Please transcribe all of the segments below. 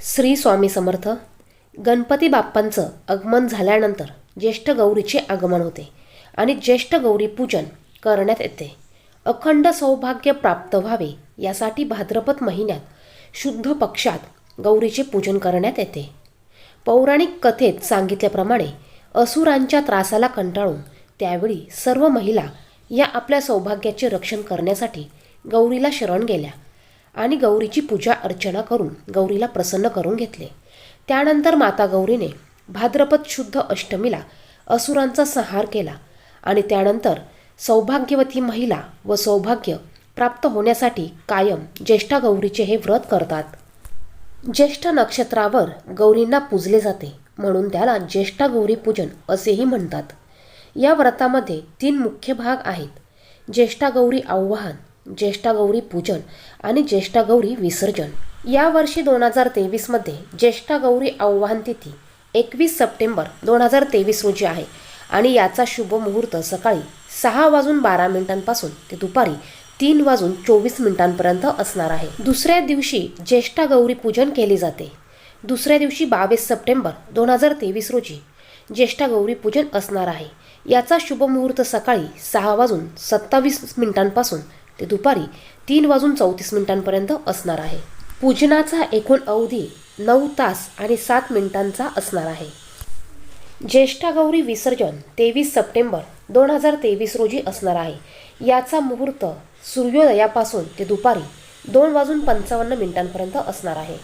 श्री स्वामी समर्थ. गणपती बाप्पांचं आगमन झाल्यानंतर ज्येष्ठ गौरीचे आगमन होते आणि ज्येष्ठ गौरी पूजन करण्यात येते. अखंड सौभाग्य प्राप्त व्हावे यासाठी भाद्रपद महिन्यात शुद्ध पक्षात गौरीचे पूजन करण्यात येते. पौराणिक कथेत सांगितल्याप्रमाणे असुरांच्या त्रासाला कंटाळून त्यावेळी सर्व महिला या आपल्या सौभाग्याचे रक्षण करण्यासाठी गौरीला शरण गेल्या आणि गौरीची पूजा अर्चना करून गौरीला प्रसन्न करून घेतले. त्यानंतर माता गौरीने भाद्रपद शुद्ध अष्टमीला असुरांचा संहार केला आणि त्यानंतर सौभाग्यवती महिला व सौभाग्य प्राप्त होण्यासाठी कायम ज्येष्ठा गौरीचे हे व्रत करतात. ज्येष्ठ नक्षत्रावर गौरींना पूजले जाते म्हणून त्याला ज्येष्ठा गौरी पूजन असेही म्हणतात. या व्रतामध्ये 3 मुख्य भाग आहेत: ज्येष्ठा गौरी आवाहन, ज्येष्ठा गौरी पूजन आणि ज्येष्ठा गौरी विसर्जन. यावर्षी 2023 मध्ये ज्येष्ठा गौरी आवाहन तिथी 21 सप्टेंबर 2023 रोजी आहे आणि याचा शुभ मुहूर्त सकाळी 6:12 पासून ते दुपारी 3:24 असणार आहे. दुसऱ्या दिवशी ज्येष्ठा गौरी पूजन केले जाते. दुसऱ्या दिवशी 22 सप्टेंबर 2023 रोजी ज्येष्ठा गौरी पूजन असणार आहे. याचा शुभ मुहूर्त सकाळी 6:27 पासून ते दुपारी 3:34 असणार आहे. पूजनाचा एकूण अवधी 9 तास आणि 7 मिनिटांचा असणार आहे. ज्येष्ठा गौरी विसर्जन 23 सप्टेंबर 2023 रोजी असणार आहे. याचा मुहूर्त सूर्योदयापासून ते दुपारी 2:55 असणार आहे.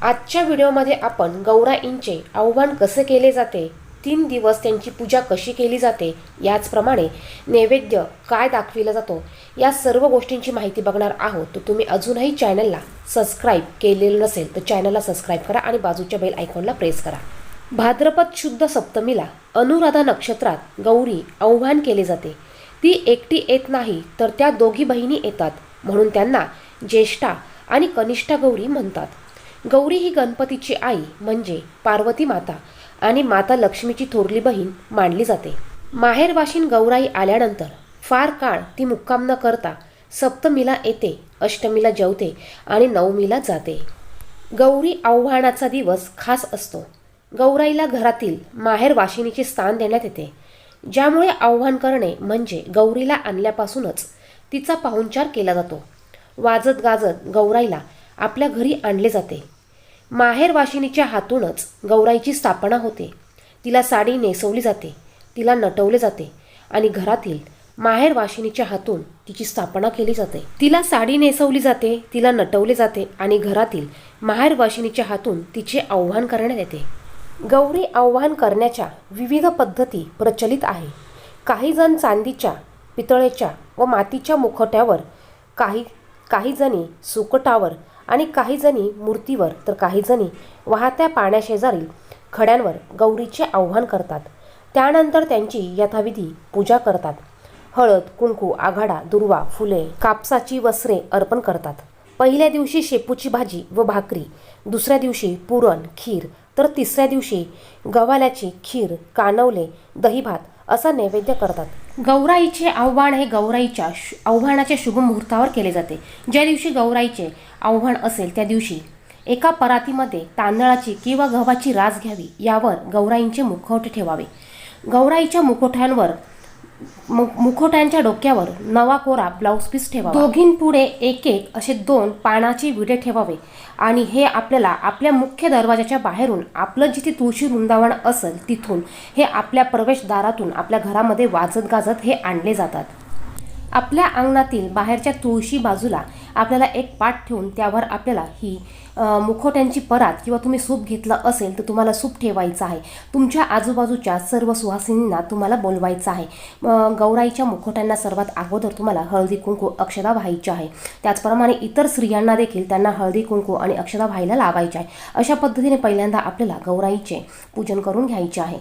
आजच्या व्हिडिओमध्ये आपण गौराईंचे आवाहन कसे केले जाते, 3 दिवस त्यांची पूजा कशी केली जाते, याचप्रमाणे नैवेद्य काय दाखविला जातो, या सर्व गोष्टींची माहिती बघणार आहोत. तर तुम्ही अजूनही चॅनलला सबस्क्राईब केलेलं नसेल तर चॅनलला सबस्क्राईब करा आणि बाजूच्या बेल आयकॉनला प्रेस करा. भाद्रपद शुद्ध सप्तमीला अनुराधा नक्षत्रात गौरी आवाहन केले जाते. ती एकटी येत नाही तर त्या दोघी बहिणी येतात म्हणून त्यांना ज्येष्ठा आणि कनिष्ठा गौरी म्हणतात. गौरी ही गणपतीची आई म्हणजे पार्वती माता आणि माता लक्ष्मीची थोरली बहीण मानली जाते. माहेरवाशीन गौराई आल्यानंतर फार काळ ती मुक्काम न करता सप्तमीला येते, अष्टमीला जेवते आणि नवमीला जाते. गौरी आव्हानाचा दिवस खास असतो. गौराईला घरातील माहेरवाशिनीचे स्थान देण्यात येते, ज्यामुळे आव्हान करणे म्हणजे गौरीला आणल्यापासूनच तिचा पाहुणचार केला जातो. वाजत गाजत गौराईला आपल्या घरी आणले जाते. माहेरवाशिनीच्या हातूनच गौराईची स्थापना होते. तिला साडी नेसवली जाते, तिला नटवले जाते आणि घरातील माहेरवाशिनीच्या हातून तिची स्थापना केली जाते. तिला साडी नेसवली जाते, तिला नटवले जाते आणि घरातील माहेरवाशिनीच्या हातून तिचे आव्हान करण्यात येते. गौरी आव्हान करण्याच्या विविध पद्धती प्रचलित आहे. काही जण चांदीच्या, पितळेच्या व मातीच्या मुखवट्यावर, काही जणी सुकटावर आणि काही जणी मूर्तीवर तर काही जणी वाहत्या पाण्याशेजारील खड्यांवर गौरीचे आव्हान करतात. त्यानंतर त्यांची यथाविधी पूजा करतात. हळद, कुंकू, आघाडा, दुर्वा, फुले, कापसाची वस्त्रे अर्पण करतात. पहिल्या दिवशी शेपूची भाजी व भाकरी, दुसऱ्या दिवशी पुरण, खीर तर तिसऱ्या दिवशी गव्हाल्याची खीर, कानवले, दहीभात असा नैवेद्य करतात. गौराईचे आव्हान हे गौराईच्या आव्हानाच्या शुभ मुहूर्तावर केले जाते. ज्या दिवशी गौराईचे आव्हान असेल त्या दिवशी एका परातीमध्ये तांदळाची किंवा गव्हाची रास घ्यावी. यावर गौराईंचे मुखवटे ठेवावे. गौराईच्या मुखवट्यांच्या डोक्यावर नवा कोरा ब्लाऊज पीस ठेवावा. दोघींपुढे एक असे 2 पानाचे विडे ठेवावे आणि हे आपल्याला आपल्या मुख्य दरवाजाच्या बाहेरून, आपलं जिथे तुळशी वृंदावन असेल तिथून हे आपल्या प्रवेशद्वारातून आपल्या घरामध्ये वाजत गाजत हे आणले जातात. आपल्या अंगणातील बाहेरच्या तुळशी बाजूला आपल्याला एक पाट ठेवून त्यावर आपल्याला ही मुखवट्यांची परात किंवा तुम्ही सूप घेतलं असेल तर तुम्हाला सूप ठेवायचं आहे. तुमच्या आजूबाजूच्या सर्व सुवासिनींना तुम्हाला बोलवायचं आहे. गौराईच्या मुखवट्यांना सर्वात अगोदर तुम्हाला हळदी कुंकू अक्षदा व्हायची आहे. त्याचप्रमाणे इतर स्त्रियांना देखील त्यांना हळदी कुंकू आणि अक्षदा व्हायला लावायचे आहे. अशा पद्धतीने पहिल्यांदा आपल्याला गौराईचे पूजन करून घ्यायचे आहे.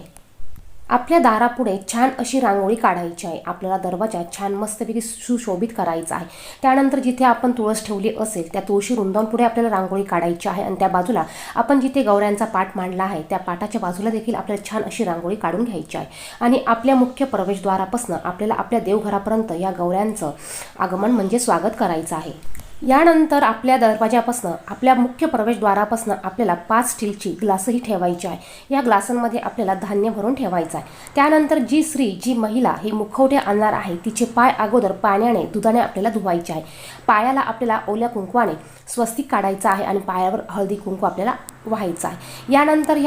आपल्या दारापुढे छान अशी रांगोळी काढायची आहे. आपल्याला दरवाजा छान मस्तपैकी सुशोभित करायचा आहे. त्यानंतर जिथे आपण तुळस ठेवली असेल त्या तुळशी वृंदावनपुढे आपल्याला रांगोळी काढायची आहे आणि त्या बाजूला आपण जिथे गौऱ्यांचा पाट मांडला आहे त्या पाटाच्या बाजूला देखील आपल्याला छान अशी रांगोळी काढून घ्यायची आहे. आणि आपल्या मुख्य प्रवेशद्वारापासून आपल्याला आपल्या देवघरापर्यंत या गौऱ्यांचं आगमन म्हणजे स्वागत करायचं आहे. यानंतर आपल्या दरवाजापासून आपल्या मुख्य प्रवेशद्वारापासून आपल्याला 5 स्टीलची ग्लासही ठेवायची आहे। या ग्लासांमध्ये आपल्याला धान्य भरून ठेवायचं आहे। त्यानंतर जी स्त्री जी महिला हे मुखवटे आणणार आहे तिचे पाय अगोदर पाण्याने दुधाने आपल्याला धुवायचे आहे। पायाला आपल्याला ओल्या कुंकवाने स्वस्तिक काढायचं आहे आणि पायावर हळदी कुंकू आपल्याला व्हायचं आहे। यानंतर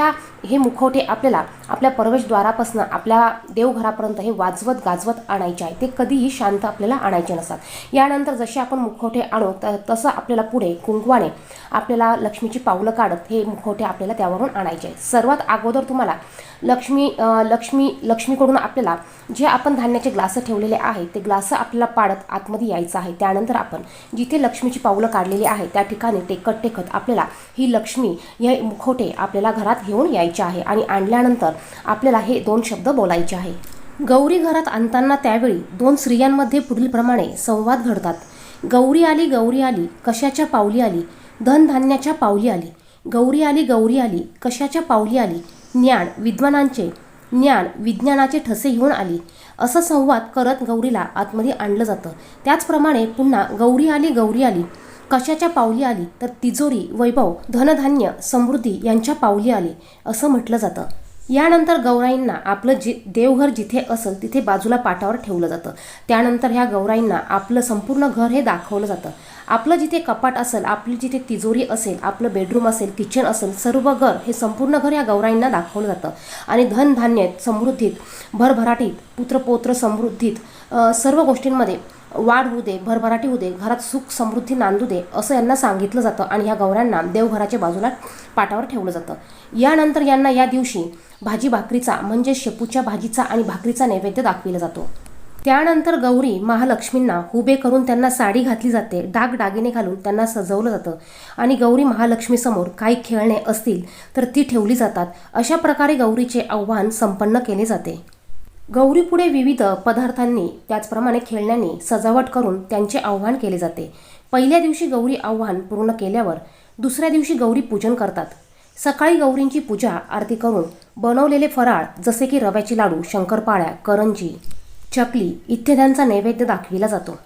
हे मुखवटे आपल्याला आपल्या प्रवेशद्वारापासून आपल्या देवघरापर्यंत हे वाजवत गाजवत आणायचे आहे। ते कधीही शांत आपल्याला आणायचे नसतात। यानंतर जसे आपण मुखवटे आणू तसं आपल्याला पुढे कुंकवाने आपल्याला लक्ष्मीची पावलं काढत हे मुखवटे आपल्याला त्यावरून आणायचे आहे। सर्वात अगोदर तुम्हाला लक्ष्मीकडून आपल्याला जे आपण धान्याचे ग्लास ठेवलेले आहेत ते ग्लास आपल्याला पाडत आतमध्ये यायचं आहे। त्यानंतर आपण जिथे लक्ष्मीची पावलं काढलेली आहे त्या ठिकाणी टेकत आपल्याला ही लक्ष्मी हे मुखवटे आपल्याला घरात घेऊन यायचे आहे आणि आणल्यानंतर आपल्याला हे 2 शब्द बोलायचे आहे। गौरी घरात आणताना त्यावेळी 2 स्त्रियांमध्ये पुढील प्रमाणे संवाद घडतात। गौरी आली कशाच्या पावली आली, धनधान्याच्या पावली आली। गौरी आली कशाच्या पावली आली, ज्ञान विज्ञानाचे ठसे घेऊन आली। असं संवाद करत गौरीला आतमध्ये आणलं जातं। त्याचप्रमाणे पुन्हा गौरी आली कशाच्या पावली आली, तर तिजोरी, वैभव, धनधान्य, समृद्धी यांच्या पावली आली असं म्हटलं जातं। यानंतर गौराईंना आपलं देवघर जिथे असेल तिथे बाजूला पाटावर ठेवलं जातं। त्यानंतर ह्या गौराईंना आपलं संपूर्ण घर हे दाखवलं जातं। आपलं जिथे कपाट असेल, आपली जिथे तिजोरी असेल, आपलं बेडरूम असेल, किचन असेल, सर्व घर हे संपूर्ण घर या गौराईंना दाखवलं जातं। आणि धनधान्य समृद्धीत, भरभराटीत, पुत्रपौत्र समृद्धीत सर्व गोष्टींमध्ये वाढ होऊ दे, भरभराटी होऊ दे, घरात सुख समृद्धी नांदू दे असं यांना सांगितलं जातं आणि ह्या गौरांना देवघराच्या बाजूला पाटावर ठेवलं जातं। यानंतर यांना या दिवशी भाजी भाकरीचा म्हणजे शेपूच्या भाजीचा आणि भाकरीचा नैवेद्य दाखविला जातो। त्यानंतर गौरी महालक्ष्मींना उभे करून त्यांना साडी घातली जाते, दागिने घालून त्यांना सजवलं जातं आणि गौरी महालक्ष्मीसमोर काही खेळणे असतील तर ती ठेवली जातात। अशा प्रकारे गौरीचे आव्हान संपन्न केले जाते। गौरीपुढे विविध पदार्थांनी त्याचप्रमाणे खेळण्यांनी सजावट करून त्यांचे आव्हान केले जाते। पहिल्या दिवशी गौरी आव्हान पूर्ण केल्यावर दुसऱ्या दिवशी गौरी पूजन करतात। सकाळी गौरींची पूजा आरती करून बनवलेले फराळ जसे की रव्याचे लाडू, शंकरपाळ्या, करंजी, चकली इत्यादींचा नैवेद्य दाखविला जातो।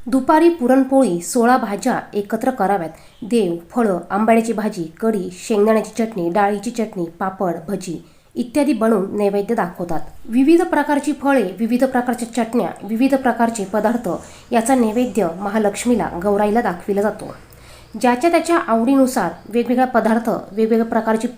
दुपारी पुरणपोळी 16 भाज्या एकत्र कराव्यात। देव, फळं, आंबाड्याची भाजी, कढी, शेंगदाण्याची चटणी, डाळीची चटणी, पापड, भजी इत्यादी बनवून नैवेद्य दाखवतात। विविध प्रकारची फळे, विविध प्रकारच्या चटण्या, विविध प्रकारचे पदार्थ याचा नैवेद्य महालक्ष्मीला गौराईला दाखविला जातो। ज्याच्या त्याच्या आवडीनुसार वेगवेगळ्या पदार्थ, वेगवेगळ्या प्रकारचे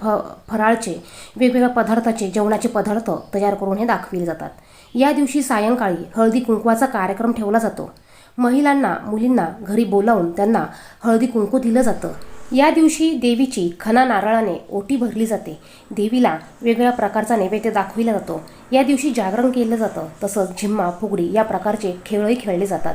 फराळचे, वेगवेगळ्या पदार्थाचे जेवणाचे पदार्थ तयार करून हे दाखविले जातात। या दिवशी सायंकाळी हळदी कुंकवाचा कार्यक्रम ठेवला जातो। महिलांना, मुलींना घरी बोलावून त्यांना हळदी कुंकू दिलं जातं। या दिवशी देवीची खणा नारळाने ओटी भरली जाते। देवीला वेगवेगळ्या प्रकारचा नैवेद्य दाखविला जातो। या दिवशी जागरण केलं जातं। तसंच झिम्मा, फुगडी या प्रकारचे खेळही खेळले जातात।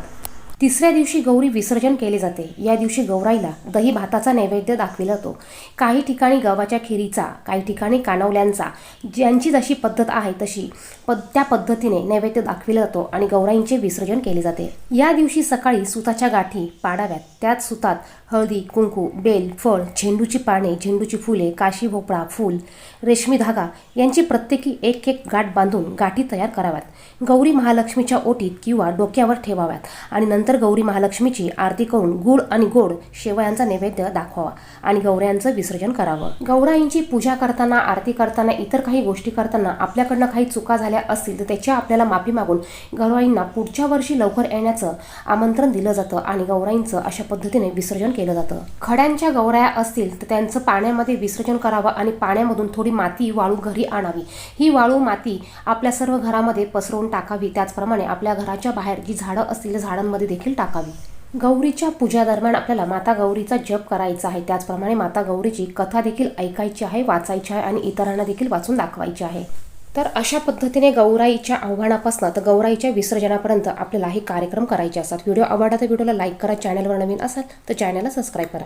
तिसऱ्या दिवशी गौरी विसर्जन केले जाते। या दिवशी गौराईला दही भाताचा नैवेद्य दाखविला जातो। काही ठिकाणी गव्हाच्या खिरीचा, काही ठिकाणी कानवल्यांचा, ज्यांची जशी पद्धत आहे तशी त्या पद्धतीने नैवेद्य दाखविला जातो आणि गौराईंचे विसर्जन केले जाते। या दिवशी सकाळी सुताच्या गाठी पाडाव्यात। त्याच सुतात हळदी, कुंकू, बेल, फळ, झेंडूची पाने, झेंडूची फुले, काशी भोपळा, फूल, रेशमी धागा यांची प्रत्येकी एक गाठ बांधून गाठी तयार कराव्यात। गौरी महालक्ष्मीच्या ओटीत किंवा डोक्यावर ठेवाव्यात आणि नंतर गौरी महालक्ष्मीची आरती करून गुळ आणि गोड शेवयांचा नैवेद्य दाखवावा आणि गौऱ्यांचं विसर्जन करावं। गौराईंची पूजा करताना, आरती करताना, इतर काही गोष्टी करताना आपल्याकडनं काही चुका झाल्या असतील तर त्याच्या आपल्याला माफी मागून गौराईंना पुढच्या वर्षी लवकर येण्याचं आमंत्रण दिलं जातं आणि गौराईंचं अशा पद्धतीने विसर्जन केलं जातं। खड्यांच्या गौराया असतील तर त्यांचं पाण्यामध्ये विसर्जन करावं आणि पाण्यामधून थोडी माती, वाळू घरी आणावी। ही वाळू, माती आपल्या सर्व घरामध्ये पसरवून टाकावी। त्याचप्रमाणे आपल्या घराच्या बाहेर जी झाडं असतील झाडांमध्ये देखील टाकावी। गौरीच्या पूजा दरम्यान आपल्याला माता गौरीचा जप करायचा आहे। त्याचप्रमाणे माता गौरीची कथा देखील ऐकायची आहे, वाचायची आहे आणि इतरांना देखील वाचून दाखवायची आहे। तर अशा पद्धतीने गौराईच्या आव्हानापासून तर गौराईच्या विसर्जनापर्यंत आपल्याला हे कार्यक्रम करायचे असतात। व्हिडिओ आवडला तर व्हिडिओला लाईक करा, चॅनलवर नवीन असाल तर चॅनलला सबस्क्राईब करा।